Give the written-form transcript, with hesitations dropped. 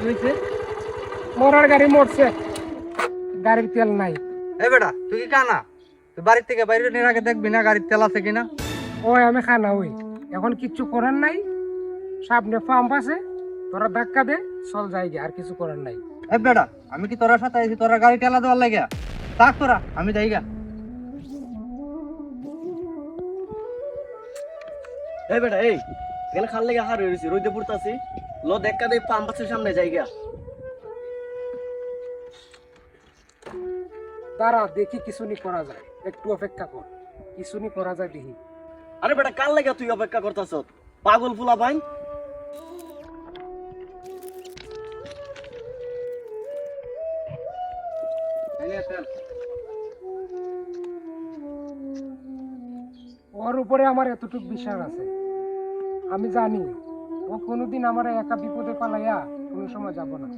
হয়েছে? মরার গাড়ি মরছে, গাড়ির তেল নাই। এই বেটা তুই কি কানা? তুই বাড়ির থেকে বাইরে নিয়ে আগে দেখবি না গাড়ির তেল আছে কিনা। ওই আমি খানা ওই এখন কিচ্ছু করার নাই, সামনে পাম্প আছে, তোরা ধাক্কা দে চল যাই গে, আর কিছু করার নাই। এই বেটা আমি কি তোরা সাথে আইছি তোরা গাড়ি টেলা দেওয়ার লাগে? থাক তোরা, আমি যাই গা। এই বেটা এই এখানে খাল লেগে হার হয়েছি, রোদে পড়তাছি, লো দেখা দেই পাম্প আছে সামনে জায়গা। দাঁড়া দেখি কিছু নি করা যায়, একটু অপেক্ষা কর, কিছু নি করা যায় দেখি। আরে বেটা কাল লেগে তুই অপেক্ষা করতাছ? পাগল ফুলা ভাই। ওর উপরে আমার এতটুকু বিশ্বাস আছে, আমি জানি ও কোনোদিন আমার একা বিপদে পালাইয়া কোনো সময় যাব না।